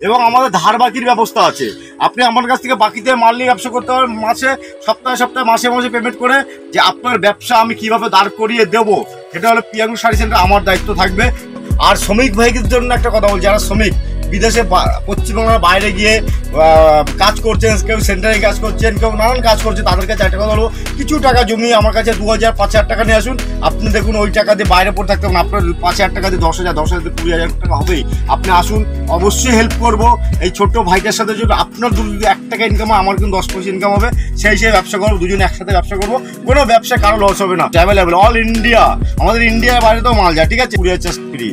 এবং আমাদের ধার বাকির ব্যবস্থা আছে। আপনি আমার কাছ থেকে বাকিতে মাল নিয়ে ব্যবসা করতে পারেন, মাসে সপ্তাহে সপ্তাহে মাসে মাসে পেমেন্ট করে যে আপনার ব্যবসা আমি কিভাবে দাঁড় করিয়ে দেবো, সেটা হলো পিয়াঙ্গু শাড়ি সেন্টার আমার দায়িত্ব থাকবে। আর শ্রমিক ভাইদের জন্য একটা কথা বলছি, যারা শ্রমিক বিদেশে পশ্চিমবাংলার বাইরে গিয়ে কাজ করছেন, কেউ সেন্টারে কাজ করছেন, কেউ নানান কাজ করছে, তাদের কাছে একটা কথা বলবো, কিছু টাকা জমিয়ে আমার কাছে 2000 5000 টাকা নিয়ে আসুন। আপনি দেখুন ওই টাকা দিয়ে বাইরে পড়ে থাকতে হবে, আপনার 5000 টাকা দিয়ে 10,000 10,000 দিয়ে 20,000 টাকা হবেই। আপনি আসুন, অবশ্যই হেল্প করবো। এই ছোট্ট ভাইটার সাথে যদি আপনার যদি 1 টাকা ইনকাম হয়, আমার কিন্তু 10 পয়সা ইনকাম হবে, সেই ব্যবসা করবো, দুজনে একসাথে ব্যবসা করবো, কোনো ব্যবসা কারো লস হবে না। অ্যাভেলেবেল অল ইন্ডিয়া, আমাদের ইন্ডিয়ার বাইরে তো মাল যায়, ঠিক আছে, কুরিয়ার চার্জ ফ্রি।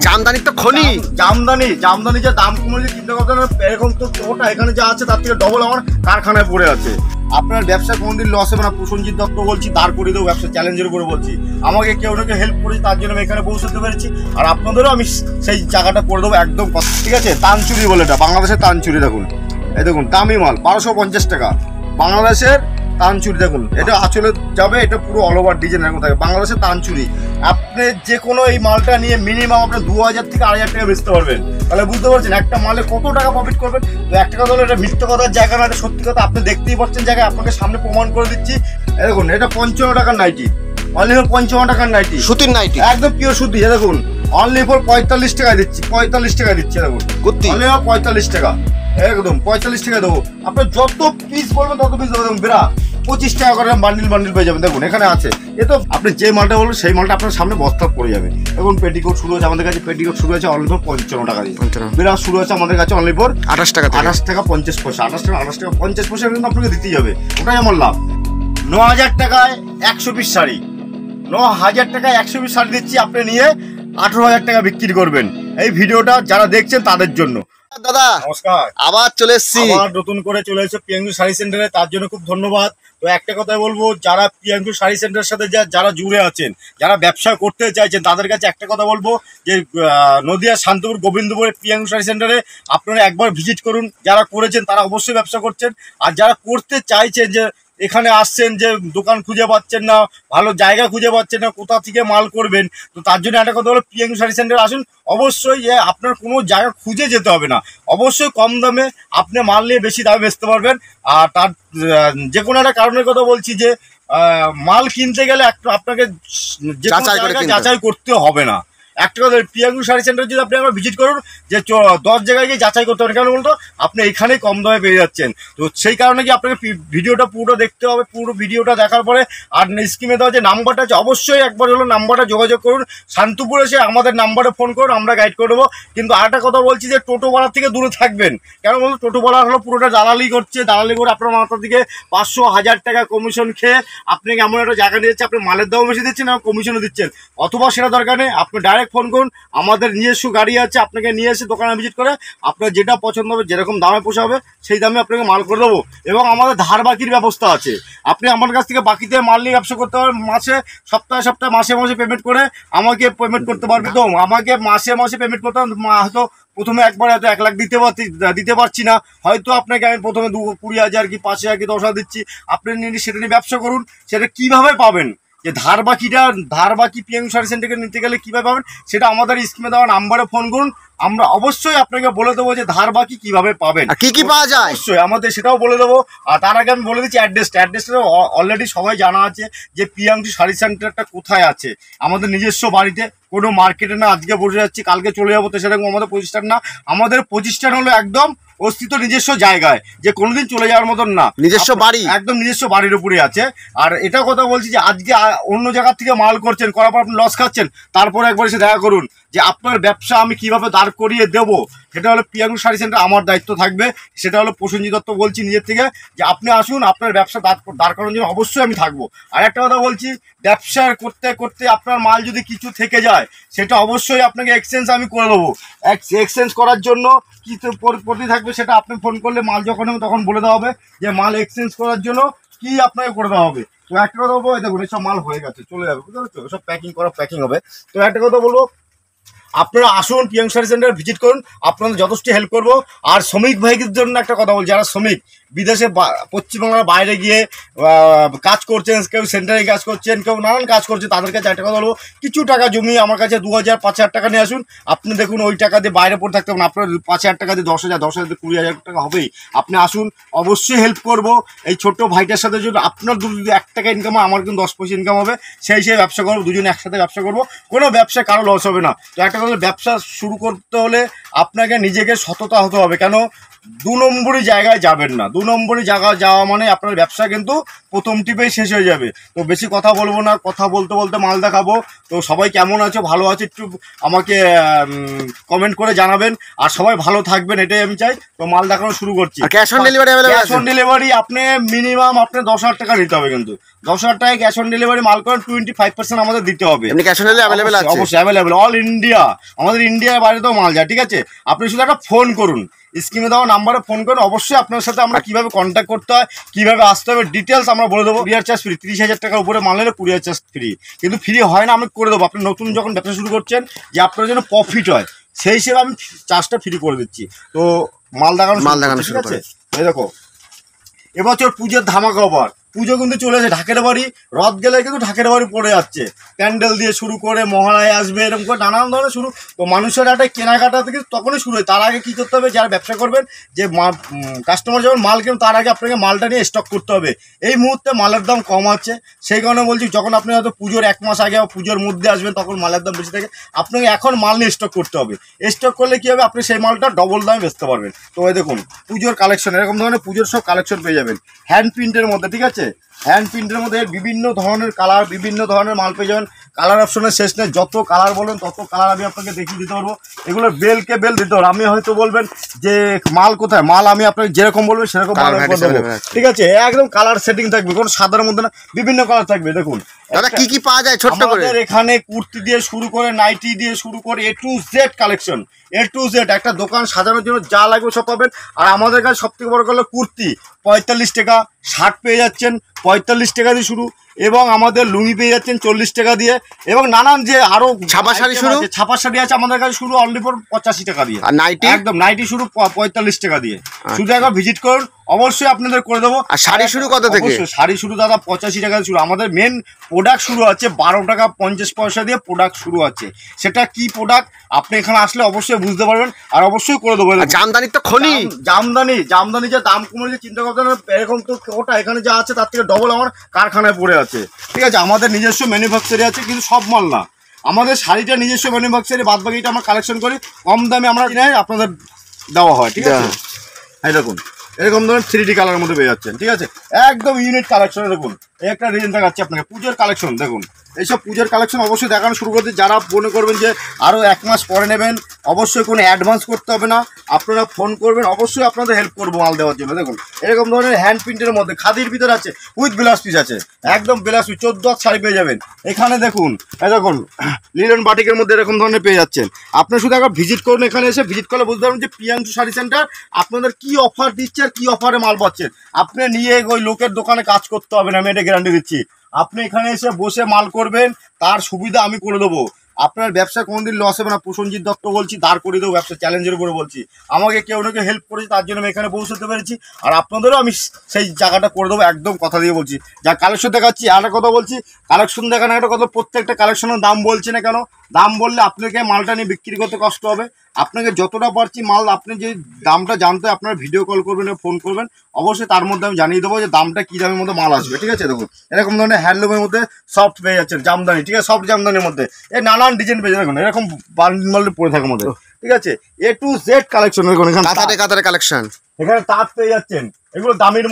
জামদানি তো খনি, জামদানি যে দাম কমে চিন্তা করতে না, এরকম তো ওটা এখানে যা আছে তার থেকে ডবল আমার কারখানায় পড়ে আছে। আপনার ব্যবসা কোনদিন লস হবে না। প্রসেনজিৎ দত্ত বলছি, দাঁড় করে দেবো ব্যবসা, চ্যালেঞ্জের উপরে বলছি। আমাকে কেউ না কেউ হেল্প করেছি, তার জন্য আমি এখানে পৌঁছতে পেরেছি। আর আপনাদেরও আমি সেই জায়গাটা করে দেবো একদম, ঠিক আছে। তানচুরি বলে, এটা বাংলাদেশের তানচুরি, দেখুন এই দেখুন দামি মাল 1250 টাকা বাংলাদেশের তানচুরি। দেখুন এটা আঁচলে যাবে, এটা পুরো অল ওভার ডিজাইন এরকম থাকে, বাংলাদেশের তানচুরি। আপনি যে কোনো এই মালটা নিয়ে মিনিমাম আপনার 2000 থেকে 2500 টাকা বেচতে পারবেন। তাহলে বুঝতে পারছেন একটা মালে কত টাকা প্রফিট করবেন। তো একটা কথা হলো, এটা মিথ্যে কথার জায়গা না, এটা সত্যি কথা। আপনি দেখতেই পাচ্ছেন জায়গায়, আপনাকে সামনে প্রমাণ করে দিচ্ছি। দেখুন এটা 55 টাকার নাইটি, অনলি ফর 55 টাকার নাইটি, সুতির নাইটি, একদম পিওর সুতি। দেখুন অনলি ফর 45 টাকা দিচ্ছি, 45 টাকা দিচ্ছি। দেখুন অনলি ফর 45 টাকা, একদম 45 টাকা দেবো। আপনার যত পিস বলবেন তত পিস দেবো। দেখুন বেরা 25 টাকা করে বান্ডিল পেয়ে যাবেন। দেখুন এখানে আছে, এ তো আপনি যে মালটা বলবেন সেই মালটা আপনার সামনে বস্তা পড়ে যাবে। দেখুন পেটিকোট শুরু হয়েছে আমাদের কাছে, পেটিকোট শুরু হয়েছে অনলি ফর 55 টাকা দিয়ে। বেরা শুরু হয়েছে আমাদের কাছে অনলি ফর 28 টাকা 50 পয়সা, 28 টাকা 50 পয়সা কিন্তু আপনাকে দিতেই হবে, ওটাই আমার লাভ। 9000 টাকায় 100 পিস শাড়ি, 9000 টাকায় 100 পিস শাড়ি দিচ্ছি। আপনি নিয়ে 18,000 টাকা বিক্রি করবেন। এই ভিডিওটা যারা দেখছেন তাদের জন্য। দাদা নমস্কার, আবার চলে এসেছি, আবার নতুন করে চলে এসেছে পিয়াঙ্গু শাড়ি সেন্টারে, তার জন্য খুব ধন্যবাদ। তো একটা কথাই বলবো, যারা পিয়াঙ্গু শাড়ি সেন্টারের সাথে যারা জুড়ে আছেন, যারা ব্যবসা করতে চাইছেন, তাদের কাছে একটা কথা বলবো যে নদিয়া শান্তপুর গোবিন্দপুরের পিয়াঙ্গু শাড়ি সেন্টারে আপনারা একবার ভিজিট করুন। যারা করেছেন তারা অবশ্যই ব্যবসা করছেন, আর যারা করতে চাইছেন, যে এখানে আসছেন যে দোকান খুঁজে পাচ্ছেন না, ভালো জায়গা খুঁজে পাচ্ছেন না, কোথা থেকে মাল করবেন, তো তার জন্য একটা কথা হলো, পিয়াঙ্গু শাড়ি সেন্টারে আসুন। অবশ্যই আপনার কোনো জায়গা খুঁজে যেতে হবে না, অবশ্যই কম দামে আপনি মাল নিয়ে বেশি দামে বেচতে পারবেন। আর তার যে কোনো একটা কারণের কথা বলছি, যে মাল কিনতে গেলে আপনাকে যে যাচাই করতে হবে না। একটা কথা, পিয়াঙ্গু শাড়ি সেন্টার যদি আপনি একবার ভিজিট করুন, যে 10 জায়গায় গিয়ে যাচাই করতে হবে, কেন বলতো আপনি এখানেই কম দামে পেয়ে যাচ্ছেন। তো সেই কারণে কি আপনাকে ভিডিওটা পুরো দেখতে হবে। পুরো ভিডিওটা দেখার পরে আর স্ক্রিনে দেওয়া যে নাম্বারটা আছে, অবশ্যই একবার হলো নাম্বারটা যোগাযোগ করুন। শান্তপুর এসে আমাদের নাম্বারে ফোন করুন, আমরা গাইড করে দেবো। কিন্তু আরেকটা কথা বলছি, যে টোটোওয়ালার থেকে দূরে থাকবেন। কেন বলতো, টোটোওয়ালা হলো পুরোটা দালালি করছে, দালালি করে আপনার মাথার দিকে 500 1000 টাকা কমিশন খেয়ে আপনাকে এমন একটা জায়গা নিয়ে যাচ্ছে, আপনি মালের দামও বেশি দিচ্ছেন এবং কমিশনও দিচ্ছেন। অথবা সেটা দরকার নেই, আপনি ডাইরেক্ট ফোন করুন, আমাদের নিজস্ব গাড়ি আছে, আপনাকে নিয়ে এসে দোকানে ভিজিট করে আপনার যেটা পছন্দ হবে, যেরকম দামে পোষাবে সেই দামে আপনাকে মাল করে দেবো। এবং আমাদের ধার বাকির ব্যবস্থা আছে। আপনি আমার কাছ থেকে বাকিতে মাল নিয়ে ব্যবসা করতে পারেন, মাসে সপ্তাহে সপ্তাহে মাসে মাসে পেমেন্ট করে আমাকে পেমেন্ট করতে পারবে। তো আমাকে মাসে মাসে পেমেন্ট করতে হয়তো প্রথমে একবার হয়তো 1 লাখ দিতে পারছি না, হয়তো আপনাকে আমি প্রথমে 20,000 কি 5,000 কি 10,000 দিচ্ছি। আপনি সেটা নিয়ে ব্যবসা করুন। সেটা কিভাবে পাবেন, যে ধার বাকি পিয়াঙ্গু শাড়ি সেন্টারে নিতে গেলে কিভাবে পাবেন, সেটা আমাদের স্ক্রিনে দেওয়া নাম্বারে ফোন করুন। আমরা অবশ্যই আপনাকে বলে দেবো যে ধার বাকি কিভাবে পাবেন, কি পাওয়া যায়, অবশ্যই আমাদের সেটাও বলে দেবো। আর তার আগে আমি বলে দিচ্ছি অ্যাড্রেসটা অলরেডি সবাই জানা আছে, যে পিয়াঙ্গু শাড়ি সেন্টারটা কোথায় আছে। আমাদের নিজস্ব বাড়িতে, কোনো মার্কেটে না। আজকে বসে যাচ্ছি, কালকে চলে যাবো, তো সেরকম আমাদের প্রতিষ্ঠান না। আমাদের প্রতিষ্ঠান হলো একদম অস্তিত্ব নিজস্ব জায়গায়, যে কোনোদিন চলে যাওয়ার মতন না, নিজস্ব বাড়ি, একদম নিজস্ব বাড়ির উপরে আছে। আর এটা কথা বলছি, যে আজকে অন্য জায়গার থেকে মাল করছেন, করার পর আপনি লস খাচ্ছেন, তারপরে একবার এসে দেখা করুন যে আপনার ব্যবসা আমি কিভাবে দাঁড় করিয়ে দেবো। সেটা হলো পিয়াঙ্গু শাড়ি সেন্টার আমার দায়িত্ব থাকবে। সেটা হলো প্রসেনজিৎ দত্ত বলছি নিজের থেকে, যে আপনি আসুন, আপনার ব্যবসা দাঁড় করানোর জন্য অবশ্যই আমি থাকবো। আর একটা কথা বলছি, ব্যবসা করতে করতে আপনার মাল যদি কিছু থেকে যায়, সেটা অবশ্যই আপনাকে এক্সচেঞ্জ আমি করে দেবো। এক্সচেঞ্জ করার জন্য কি পদ্ধতি থাকবে, সেটা আপনি ফোন করলে মাল যখন হবে তখন বলে দেওয়া হবে, যে মাল এক্সচেঞ্জ করার জন্য কি আপনাকে করে দেওয়া হবে। তো একটা কথা বলবো, দেখুন এসব মাল হয়ে গেছে, চলে যাবে, বুঝতে পারছো, সব প্যাকিং হবে। তো একটা কথা বলবো, আপনারা আসুন, পিয়াঙ্গু শাড়ি সেন্টার ভিজিট করুন, আপনাদের যথেষ্ট হেল্প করবো। আর শ্রমিক ভাইদের জন্য একটা কথা বলছি, যারা শ্রমিক বিদেশে পশ্চিমবাংলার বাইরে গিয়ে কাজ করছেন, কেউ সেন্টারে কাজ করছেন, কেউ নানান কাজ করছে, তাদের কাছে একটা কথা বলবো, কিছু টাকা জমিয়ে আমার কাছে 2000-5000 টাকা নিয়ে আসুন। আপনি দেখুন ওই টাকা দিয়ে বাইরে পড়ে থাকতে হবে না, আপনার 5000 টাকা দিয়ে 10,000 দিয়ে 20,000 টাকা হবেই। আপনি আসুন, অবশ্যই হেল্প করবো। এই ছোট্ট ভাইটার সাথে যদি আপনার যদি 1 টাকা ইনকাম হয়, আমার কিন্তু 10 পয়সা ইনকাম হবে, সেই ব্যবসা করবো, দুজনে একসাথে ব্যবসা করবো, কোনো ব্যবসা কারো লস হবে না। তো একটা কথা, ব্যবসা শুরু করতে হলে আপনাকে নিজেকে সততা হতে হবে। কেন 2 নম্বরই জায়গায় যাবেন না, 2 নম্বরই জায়গায় যাওয়া মানে আপনার ব্যবসা কিন্তু প্রথম টিপেই শেষ হয়ে যাবে। তো বেশি কথা বলবো না, কথা বলতে বলতে মাল দেখাবো। তো সবাই কেমন আছো, ভালো আছে, একটু আমাকে কমেন্ট করে জানাবেন, আর সবাই ভালো থাকবেন, এটাই আমি চাই। তো মাল দেখানো শুরু করছি। Cash on delivery cash on delivery আপনি মিনিমাম আপনার 10,000 টাকা নিতে হবে, কিন্তু 10,000 টাকায় ক্যাশ অন ডেলিভারি মাল করেন 25% আমাদের দিতে হবে। এমনি ক্যাশ অন ডেলিভারি অ্যাভেলেবল আছে? অবশ্যই অ্যাভেলেবল, অল ইন্ডিয়া, আমাদের ইন্ডিয়ার বাইরেতেও মাল যায়, ঠিক আছে? আপনি শুধু একটা ফোন করুন, স্ক্রিনে দেওয়া নাম্বারে ফোন করুন, অবশ্যই আপনার সাথে আমরা কিভাবে কন্ট্যাক্ট করতে হয়, কিভাবে আসতে হবে, ডিটেলস আমরা বলে দেবো। কুরিয়ার চার্জ ফ্রি, 30,000 টাকার উপরে মাল নিলে কুরিয়ার চার্জ ফ্রি, কিন্তু ফ্রি হয় না, আমি করে দেবো। আপনি নতুন যখন ব্যবসা শুরু করছেন, যে আপনার জন্য প্রফিট হয়, সেই হিসেবে আমি চার্জটা ফ্রি করে দিচ্ছি। তো মাল দেখানো শুরু আছে। এই দেখো, এবছর পুজোর ধামাকা অফার, পুজো কিন্তু চলে আসে, ঢাকের বাড়ি, রথ গেলে কিন্তু ঢাকের বাড়ি পড়ে যাচ্ছে, প্যান্ডেল দিয়ে শুরু করে মহালয়া আসবে, এরকম করে নানান ধরনের শুরু। তো মানুষের একটা কেনাকাটা থেকে তখনই শুরু হয়। তার আগে কী করতে হবে, যারা ব্যবসা করবেন, যে কাস্টমার যখন মাল কেন, তার আগে আপনাকে মালটা নিয়ে স্টক করতে হবে। এই মুহূর্তে মালের দাম কম আছে, সেই কারণে বলছি, যখন আপনি হয়তো পুজোর 1 মাস আগে বা পুজোর মধ্যে আসবেন, তখন মালের দাম বেশি থাকে, আপনাকে এখন মাল নিয়ে স্টক করতে হবে। স্টক করলে কী হবে, আপনি সেই মালটা ডবল দামে বেচতে পারবেন। তো এই দেখুন পুজোর কালেকশন, এরকম ধরনের পুজোর সব কালেকশন পেয়ে যাবেন হ্যান্ড প্রিন্টের মধ্যে, ঠিক আছে? হ্যান্ড প্রিন্টের মধ্যে বিভিন্ন ধরনের কালার, বিভিন্ন ধরনের মাল পেয়ে যাবেন। কালার অপশনের শেষ নেই, যত কালার বলেন তত কালার আমি আপনাকে দেখিয়ে দিতে পারবো। এগুলো বেলকে বেল দিতে পারবো। আমি হয়তো বলবেন যে মাল কোথায়, মাল আমি আপনাকে যেরকম বলবেন সেরকম মাল করে দেবো, ঠিক আছে? একদম কালার সেটিং থাকবে, কোনো সাদার মধ্যে না, বিভিন্ন কালার থাকবে। দেখুন দাদা কি কি পাওয়া যায় ছোট্ট করে? আমাদের এখানে কুর্তি দিয়ে শুরু করে, নাইটি দিয়ে শুরু করে, A to Z collection, A to Z। একটা দোকান সাজানোর জন্য যা লাগবে সব পাবেন। আর আমাদের কাছে সব থেকে বড় কথা, কুর্তি 45 টাকা, শার্ট পেয়ে যাচ্ছেন 45 টাকা দিয়ে শুরু, এবং আমাদের লুঙ্গি পেয়ে যাচ্ছেন 40 টাকা দিয়ে, এবং নানান যে আরো ছাপা শাড়ি শুরু, ছাপা শাড়ি আছে আমাদের কাছে শুরু অনলি ফর 85 টাকা দিয়ে। আর নাইটি, একদম নাইটি শুরু 45 টাকা দিয়ে। শুধু একবার ভিজিট করুন, অবশ্যই আপনাদের করে দেবো। আর শাড়ি শুরু কত থেকে? শাড়ি শুরু দাদা 85 টাকা শুরু। আমাদের মেন প্রোডাক্ট শুরু আছে 12 টাকা 50 পয়সা দিয়ে প্রোডাক্ট শুরু আছে। সেটা কি প্রোডাক্ট আপনি এখানে আসলে অবশ্যই বুঝতে পারবেন, আর অবশ্যই করে দেবো। জামদানি তো খনি, জামদানি যে দাম কমে, যে চিন্তা করতে না, এরকম তো ওটা এখানে যা আছে তার থেকে ডবল আমার কারখানায় পড়ে আছে, ঠিক আছে? আমাদের নিজস্ব ম্যানুফ্যাকচারি আছে, কিন্তু সব মাল না। আমাদের শাড়িটা নিজস্ব ম্যানুফ্যাকচারি, বাদ বাকিটা আমরা কালেকশন করি, কম দামে আমরা আপনাদের দেওয়া হয়, ঠিক আছে? এই দেখুন এরকম ধরনের 3D কালারের মধ্যে পেয়ে যাচ্ছেন, ঠিক আছে? একদম ইউনিক কালেকশন। দেখুন এই একটা রিজন দেখাচ্ছি আপনাকে, পুজোর কালেকশন দেখুন। এইসব পুজোর কালেকশন অবশ্যই দেখানো শুরু করতে, যারা মনে করবেন যে আরও 1 মাস পরে নেবেন, অবশ্যই কোনো অ্যাডভান্স করতে হবে না, আপনারা ফোন করবেন, অবশ্যই আপনাদের হেল্প করবো মাল দেওয়ার জন্য। দেখুন এরকম ধরনের হ্যান্ড প্রিন্টের মধ্যে খাদির ভিতরে আছে, উইথ ব্লাউজ পিস আছে, একদম ব্লাউজ পিস 14 শাড়ি পেয়ে যাবেন এখানে। দেখুন এই দেখুন লিলেন বাটিকের মধ্যে এরকম ধরনের পেয়ে যাচ্ছেন। আপনি শুধু একবার ভিজিট করুন, এখানে এসে ভিজিট করলে বুঝতে পারবেন যে প্রিয়াংশু শাড়ি সেন্টার আপনাদের কি অফার দিচ্ছে আর কি অফারে মাল পাচ্ছেন। আপনি নিয়ে ওই লোকের দোকানে কাজ করতে হবে না, আমি এটা গ্যারান্টি দিচ্ছি। আপনি এখানে এসে বসে মাল করবেন, তার সুবিধা আমি করে দেবো। আপনার ব্যবসা কোনোদিন লস হবে না। প্রসেনজিৎ দত্ত বলছি, দাঁড় করে দেবো ব্যবসা, চ্যালেঞ্জের উপরে বলছি। আমাকে কেউ না কেউ হেল্প করেছে, তার জন্য আমি এখানে পৌঁছতে পেরেছি, আর আপনাদেরও আমি সেই জায়গাটা করে দেবো, একদম কথা দিয়ে বলছি। যা কালেকশন দেখাচ্ছি, আর একটা কথা বলছি, কালেকশন দেখানো একটা কথা, প্রত্যেকটা কালেকশনের দাম বলছি না কেন, দাম বললে আপনাকে মালটা নিয়ে বিক্রি করতে কষ্ট হবে। আপনাকে যতটা পারছি মাল, আপনি যে দামটা জানতে আপনারা ভিডিও কল করবেন, ফোন করবেন, অবশ্যই তার মধ্যে আমি জানিয়ে দেবো যে দামটা কী দামের মধ্যে মাল আসবে, ঠিক আছে? দেখুন এরকম ধরনের হ্যান্ডলুমের মধ্যে সফট পেয়ে যাচ্ছেন, জামদানি, ঠিক আছে? সফট জামদানির মধ্যে এই নানান ডিজাইন পেয়ে যাবেন, এরকম বান্ডেল পরে থাকে মধ্যে, ঠিক আছে? A to Z collection. দেখুন এখানে কাতারে কালেকশন, এখানে তাঁত পেয়ে যাচ্ছেন, এগুলো দামির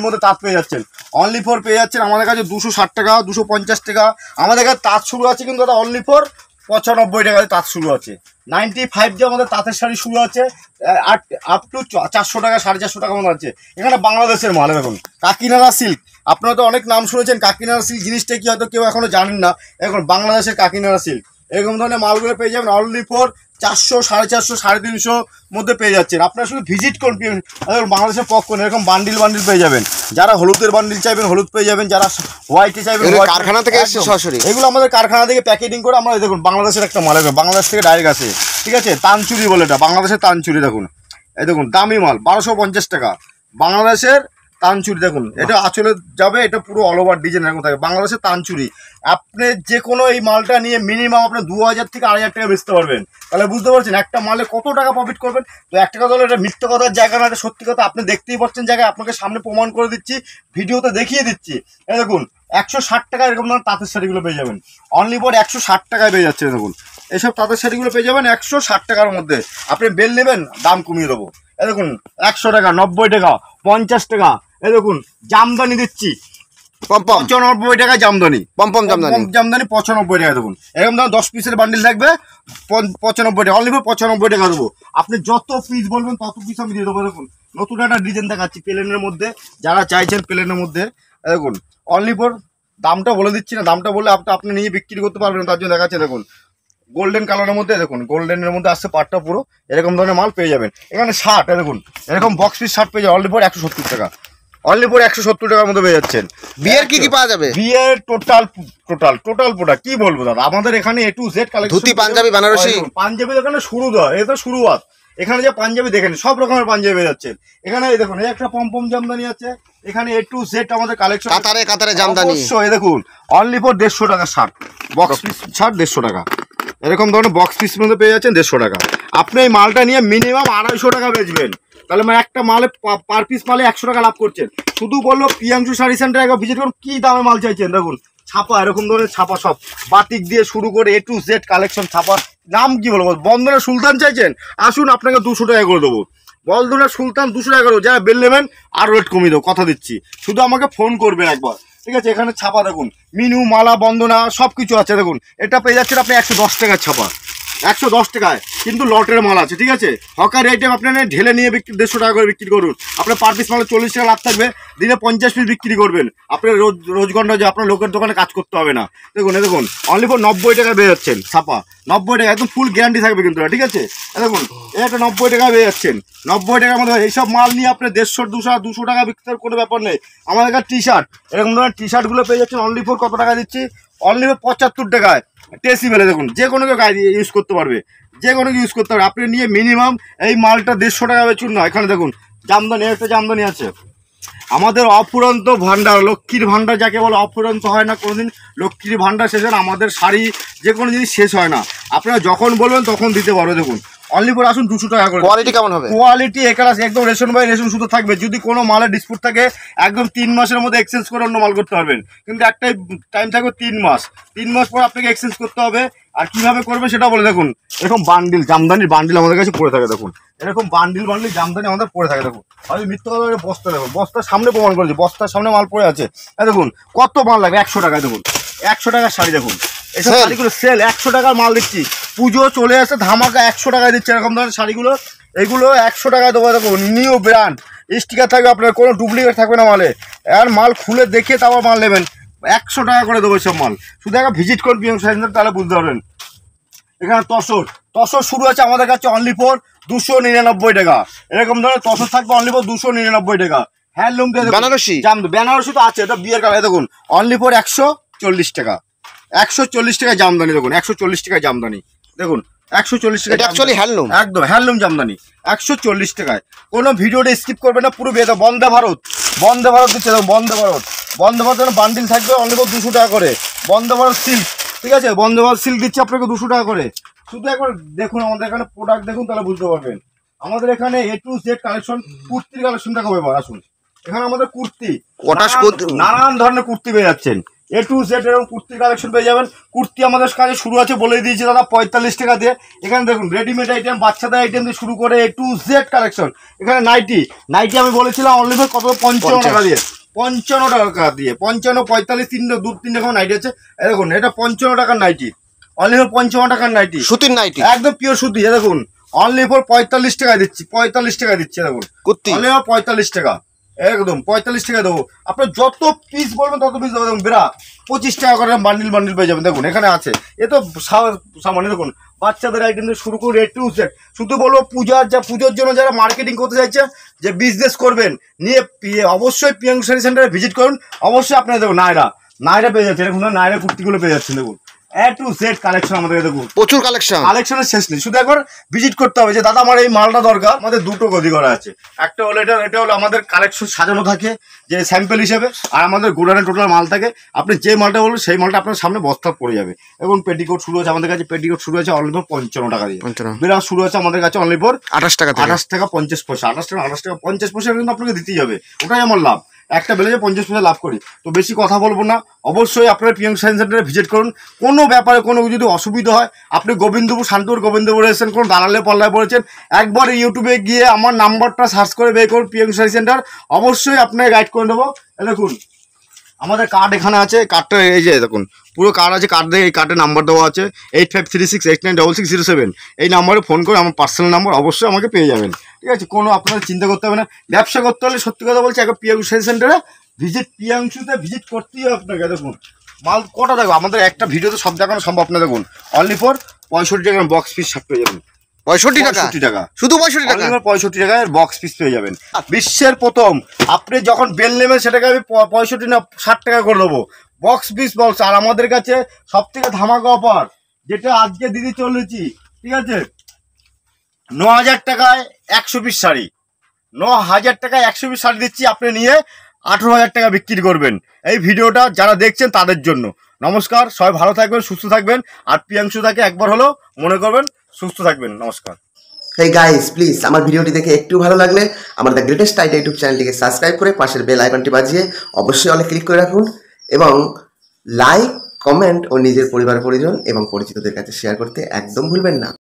মধ্যে তাঁত পেয়ে যাচ্ছেন, অনলি ফর পেয়ে যাচ্ছেন আমাদের কাছে 260 টাকা, 250 টাকা। আমাদের কাছে তাঁত শুরু আছে কিন্তু দাদা অনলি ফর 95 টাকা তাঁত শুরু আছে। 95 দিয়ে আমাদের তাঁতের শাড়ি শুরু আছে, আপ টু 400 টাকা, 450 টাকা মতো আছে। এখানে বাংলাদেশের মাল। দেখুন কাকিনাড়া সিল্ক, আপনারা তো অনেক নাম শুনেছেন, কাকিনাড়া সিল্ক জিনিসটা কি হয়তো কেউ এখনো জানেন না। এখন বাংলাদেশের কাকিনাড়া সিল্ক এরকম ধরনের মালগুলো পেয়ে যাবেন অনলি ফর 400, 450, 350 মধ্যে পেয়ে যাচ্ছেন। আপনারা শুধু ভিজিট করুন বাংলাদেশের পক্ষণ, এরকম বান্ডিল পেয়ে যাবেন। যারা হলুদের বান্ডিল চাইবেন হলুদ পেয়ে যাবেন, যারা হোয়াইটে চাইবেন কারখানা থেকে এসে সরাসরি এগুলো আমাদের কারখানা থেকে প্যাকেটিং করে আমরা। দেখুন বাংলাদেশের একটা মাল, বাংলাদেশ থেকে ডাইরেক্ট আসে, ঠিক আছে? তানচুরি বলে, এটা বাংলাদেশের তানচুরি। দেখুন এই দেখুন দামি মাল 1250 টাকা, বাংলাদেশের তানচুরি দেখুন, এটা আঁচলে যাবে, এটা পুরো অল ওভার ডিজাইন এরকম থাকে। বাংলাদেশের তানচুরি আপনি যে কোনো এই মালটা নিয়ে মিনিমাম আপনি 2000 থেকে 2500 টাকা বেচতে পারবেন। তাহলে বুঝতে পারছেন একটা মালে কত টাকা প্রফিট করবেন। তো একটা কথা হলো, এটা মিথ্যে কথার জায়গা না, এটা সত্যি কথা। আপনি দেখতেই পাচ্ছেন জায়গায়, আপনাকে সামনে প্রমাণ করে দিচ্ছি, ভিডিওতে দেখিয়ে দিচ্ছি। এই দেখুন 160 টাকা এরকম ধরনের তাঁতের শাড়িগুলো পেয়ে যাবেন। অনলি ফর 160 টাকায় পেয়ে যাচ্ছে। দেখুন এইসব তাঁতের শাড়িগুলো পেয়ে যাবেন 160 টাকার মধ্যে। আপনি বেল নেবেন, দাম কমিয়ে দেবো। এই দেখুন 100 টাকা, 90 টাকা, 50 টাকা। এই দেখুন জামদানি দিচ্ছি পম্পম 95 টাকা জামদানি, পম্পম জামদানি জামদানি 95 টাকা। দেখুন এরকম ধরুন 10 পিসের বান্ডিল থাকবে 95 টাকা, অনলি ফর 95 টাকা দেবো। আপনি যত পিস বলবেন তত পিস আমি দিয়ে দেবো। দেখুন নতুন একটা ডিজাইন দেখাচ্ছি প্লেনের মধ্যে, যারা চাইছেন প্লেনের মধ্যে। দেখুন অনলি ফর, দামটা বলে দিচ্ছি না, দামটা বললে আপনি নিয়ে বিক্রি করতে পারবেন, তার জন্য দেখাচ্ছে। দেখুন গোল্ডেন কালারের মধ্যে, দেখুন গোল্ডেনের মধ্যে আসছে পাটটা পুরো, এরকম ধরনের মাল পেয়ে যাবেন। এখানে শার্ট, দেখুন এরকম বক্স পিস শার্ট পেয়ে যাবেন অনলি ফর 170 টাকা, অনলি ফর 170 টাকার মধ্যে পেয়ে যাচ্ছেন। বিয়ের কি কি পাওয়া যাবে? বিয়ের টোটাল প্রোডাক্ট কি বলবো দাদা, আমাদের এখানে A to Z collection. Dhoti, panjabi, Banarasi, panjabi এখানে শুরু দেয়, এই তো শুরুয়াত। এখানে যে পাঞ্জাবি দেখেন, সব রকমের পাঞ্জাবি পেয়ে যাচ্ছেন এখানে। এই দেখুন এই একটা পম্পম জামদানি আছে এখানে, A to Z আমাদের কালেকশন। কাতারে কাতারে জামদানি, এই দেখুন অনলি ফর 150 টাকা শার্ট, বক্স পিস শার্ট 150 টাকা, এরকম ধরনের বক্স পিস মধ্যে পেয়ে যাচ্ছেন 150 টাকা। আপনি এই মালটা নিয়ে মিনিমাম 250 টাকা বেচবেন, তাহলে মানে একটা মালে পার পিস মালে 100 টাকা লাভ করছেন। শুধু বললো প্রিয়াংশু শাড়ি সেন্টার একবার ভিজিট করুন, কি দামে মাল চাইছেন। দেখুন ছাপা, এরকম ধরনের ছাপা, সব বাটিক দিয়ে শুরু করে A to Z কালেকশন ছাপা। নাম কি বলবো, বন্ধনের সুলতান চাইছেন, আসুন আপনাকে 200 টাকা করে দেবো। বলদুনের সুলতান 200 টাকা করে, যারা বেল নেবেন আর রেট কমিয়ে দেবো, কথা দিচ্ছি। শুধু আমাকে ফোন করবেন একবার, ঠিক আছে। এখানে ছাপা দেখুন, মিনু, মালা, বন্দনা সব কিছু আছে। দেখুন এটা পেয়ে যাচ্ছেন আপনি 110 টাকার ছাপা, 110 টাকায়, কিন্তু লটের মাল আছে, ঠিক আছে। হকার আইটেম আপনার ঢেলে নিয়ে বিক্রি 150 টাকা করে বিক্রি করুন, আপনার পার পিস মালে 40 টাকা লাভ থাকবে। দিনে 50 পিস বিক্রি করবেন, আপনার রোজ ঘন্টা যে আপনার লোকের দোকানে কাজ করতে হবে না। দেখুন দেখুন অনলি ফর 90 টাকায় পেয়ে যাচ্ছেন ছাপা, 90 টাকা, একদম ফুল গ্যারান্টি থাকবে কিন্তু, ঠিক আছে। দেখুন এটা 90 টাকায় পেয়ে যাচ্ছেন, 90 টাকার মধ্যে এইসব মাল নিয়ে আপনি 150 200 টাকা বিক্রি করার কোনো ব্যাপার নেই। আমাদের কাছে টি শার্ট, এরকম ধরনের টি শার্টগুলো পেয়ে যাচ্ছেন অনলি ফর কত টাকা দিচ্ছি, অনলি ফর 75 টাকায়। টেসি বেলে দেখুন, যে কোনো কেউ গায়ে ইউজ করতে পারবে, যে কোনো ইউজ করতে পারবে। আপনি নিয়ে মিনিমাম এই মালটা 150 টাকা বেচুন না। এখানে দেখুন জামদানি, একটা জামদানি আছে আমাদের, অফুরন্ত ভান্ডার, লক্ষ্মীর ভান্ডার যাকে বলে, অফুরন্ত হয় না কোনোদিন। লক্ষ্মীর ভান্ডার শেষ হয় না, আমাদের শাড়ি যে কোনো জিনিস শেষ হয় না, আপনারা যখন বলবেন তখন দিতে পারবে। দেখুন অনলি ফর আসুন 200 টাকা করে। কোয়ালিটি কেমন হবে? কোয়ালিটি এখানে একদম রেশন বাই রেশন শুধু থাকবে। যদি কোনো মালের ডিসপুট থাকে একদম 3 মাসের মধ্যে এক্সচেঞ্জ করে অন্য মাল করতে পারবেন, কিন্তু একটাই টাইম থাকবে 3 মাস। 3 মাস পর আপনাকে এক্সচেঞ্জ করতে হবে। আর কিভাবে করবে সেটা বলে, দেখুন এরকম বান্ডিল, জামদানির বান্ডিল আমাদের কাছে পড়ে থাকে। দেখুন এরকম বান্ডিল জামদানি আমাদের পড়ে থাকে। দেখুন আমি মিথ্যা কথা বলে, বস্তা দেখুন, বস্তার সামনে প্রমাণ করেছি, বস্তার সামনে মাল পড়ে আছে। দেখুন কত মাল লাগবে 100 টাকায়। দেখুন 100 টাকার শাড়ি, দেখুন এইসব শাড়িগুলো সেল 100 টাকার মাল দিচ্ছি। পুজো চলে আসে, ধামাকা 100 টাকায় দিচ্ছে এরকম ধরনের শাড়িগুলো। এগুলো 100 টাকায় দেবো। দেখুন নিউ ব্র্যান্ড, স্টিকার থাকবে, আপনার কোনো ডুপ্লিকেট থাকবে না মালে। আর মাল খুলে দেখে তারপর মাল নেবেন, 100 টাকা করে দেবো সব মাল। শুধু একটা ভিজিট করুন প্রিয়াংশু শাড়ি সেন্টার, তাহলে বুঝতে পারবেন। এখানে তসর শুরু আছে আমাদের কাছে অনলি ফর 299 টাকা, এরকম ধরনের তসর থাকবে অনলি ফর 299 টাকা। হ্যান্ডলুম বেনারসি, বেনারসি তো আছে, এটা বিয়ের কালার। দেখুন অনলি ফর 140 টাকা, 140 টাকা জামদানি। দেখুন 140 টাকা জামদানি, দেখুন 140 টাকা, এটা অ্যাকচুয়ালি হ্যান্ডলুম, একদম হ্যান্ডলুম জামদানি 140 টাকায়। কোনো ভিডিওটা স্কিপ করবে না, পুরো বিয়ে। বন্দে ভারত, বন্দে ভারত দিচ্ছে, দেখুন বন্দে ভারত, বন্দে ভারত বান্ডিল থাকবে অনলি ফর 200 টাকা করে। বন্দে ভারত সিল্ক, ঠিক আছে, বন্দে ভারত সিল্ক দিচ্ছে আপনাকে 200 টাকা করে। শুধু একবার দেখুন আমাদের এখানে প্রোডাক্ট দেখুন, তাহলে বুঝতে পারবেন। আমাদের এখানে A to Z কালেকশন, কুর্তির কালেকশনটা কবে আসুন। এখানে আমাদের কুর্তি, নানান ধরনের কুর্তি পেয়ে যাচ্ছেন। A to Z এরকম কুর্তির কালেকশন পেয়ে যাবেন। কুর্তি আমাদের কাছে শুরু আছে, বলে দিয়েছি দাদা 45 টাকা দিয়ে। এখানে দেখুন রেডিমেড আইটেম, বাচ্চাদের আইটেম দিয়ে শুরু করে A to Z কালেকশন। এখানে নাইটি আমি বলেছিলাম অনলি ফর কত, 55 টাকা দিয়ে, 55 টাকা দিয়ে, 55 45 3 রকম নাইটি আছে। দেখুন এটা 55 টাকার নাইটি, অনলি ফর 55 টাকার নাইটি, সুতির নাইটি, একদম পিওর সুতি। দেখুন অনলি ফর 45 টাকা দিচ্ছি, 45 টাকা দিচ্ছে। দেখুন কুর্তি অনলি ফর 45 টাকা, একদম 45 টাকা দেবো। আপনার যত পিস বলবেন তত পিস দেবো। দেখুন বেড়া 25 টাকা করে বান্ডিল পেয়ে যাবেন। দেখুন এখানে আছে, এ তো সামান্য। দেখুন বাচ্চাদের আইটেম দিয়ে শুরু করে A to Z। শুধু বলবো পুজোর জন্য যারা মার্কেটিং করতে চাইছে, যে বিজনেস করবেন, নিয়ে অবশ্যই প্রিয়াংশু শাড়ি সেন্টারে ভিজিট করুন। অবশ্যই আপনারা দেখুন নায়রা পেয়ে যাচ্ছে, এরকম নায়রা কুর্তিগুলো পেয়ে যাচ্ছেন। দেখুন এ টু জেড কালেকশন আমাদের কাছে দেখুন, প্রচুর কালেকশন। কালেকশনের শেষ নেই, শুধু একবার ভিজিট করতে হবে যে দাদা আমার এই মালটা দরকার। আমাদের দুটো গদি করা আছে, একটা হলো এটা হলো আমাদের কালেকশন সাজানো থাকে যে স্যাম্পল হিসেবে, আর আমাদের গোডাউনে টোটাল মাল থাকে। আপনি যে মালটা বলবেন সেই মালটা আপনার সামনে বস্তা পড়ে যাবে। এবং পেটিকোট শুরু আছে আমাদের কাছে, পেটিকোট শুরু আছে অনলি ফর 55 টাকা দিয়ে। বিরাজ শুরু আছে আমাদের কাছে অনলি ফর 28 টাকা থেকে। 28 টাকা 50 পয়সা, 28 টাকা 50 পয়সা কিন্তু আপনাকে দিতেই হবে, ওটাই আমার লাভ। একটা বেলেজে 50 পয়সা লাভ করি। তো বেশি কথা বলবো না, অবশ্যই আপনারা পিএম সায়েন্স সেন্টারে ভিজিট করুন। কোনো ব্যাপারে কোনো যদি অসুবিধা হয়, আপনি গোবিন্দপুর শান্তিপুর গোবিন্দপুর এসেছেন, কোনো দালালে পাল্লায় পড়েছেন, একবার ইউটিউবে গিয়ে আমার নাম্বারটা সার্চ করে বের করুন পিএম সায়েন্স সেন্টার, অবশ্যই আপনাকে গাইড করে দেবো। দেখুন আমাদের কার্ড এখানে আছে, কার্ডটা এই যে দেখুন পুরো কার্ড আছে, কার্ড দিয়ে এই কার্ডের নাম্বার দেওয়া আছে 8536896607। এই নাম্বারে ফোন করে আমার পার্সোনাল নাম্বার, অবশ্যই আমাকে পেয়ে যাবেন। ঠিক আছে, কোনো আপনাদের চিন্তা করতে হবে না। ব্যবসা করতে হলে সত্যি কথা বলছি, একটা পিয়াংশু সায়েন্স সেন্টারে পিয়াংশুতে ভিজিট করতেই হবে আপনাকে। দেখুন মাল কটা দেখো, আমাদের একটা ভিডিওতে সব দেখানো সম্ভব না। দেখুন অনলি ফর 65 টাকা বক্স পিস শার্ট পেয়ে যাবেন। 65 টাকা, শুধু 65 টাকা, 65 টাকায় বক্স পিস পেয়ে যাবেন। বিশ্বের প্রথম, আপনি যখন বেল নেবেন সেটাকে আমি 65 না 60 টাকা করে দেবো বক্স পিস বক্স। আর আমাদের কাছে সব থেকে ধামাকা অফার যেটা আজকে দিদি চলেছি, ঠিক আছে, 9000 টাকায় 100 পিস শাড়ি, 9000 টাকায় 100 পিস শাড়ি দিচ্ছি, আপনি নিয়ে 18,000 টাকা বিক্রি করবেন। এই ভিডিওটা যারা দেখছেন তাদের জন্য নমস্কার, সবাই ভালো থাকবেন, সুস্থ থাকবেন। আর প্রিয়াংশু তাকে একবার হলেও মনে করবেন, সুস্থ থাকবেন, নমস্কার। হেই গাইস, প্লিজ আমার ভিডিওটি দেখে একটু ভালো লাগলে আমার দ্য গ্রেটেস্ট আইডিয়া ইউটিউব চ্যানেলটিকে সাবস্ক্রাইব করে পাশের বেল আইকনটি বাজিয়ে অবশ্যই অলে ক্লিক করে রাখুন, এবং লাইক, কমেন্ট ও নিজের পরিবার পরিজন এবং পরিচিতদের কাছে শেয়ার করতে একদম ভুলবেন না।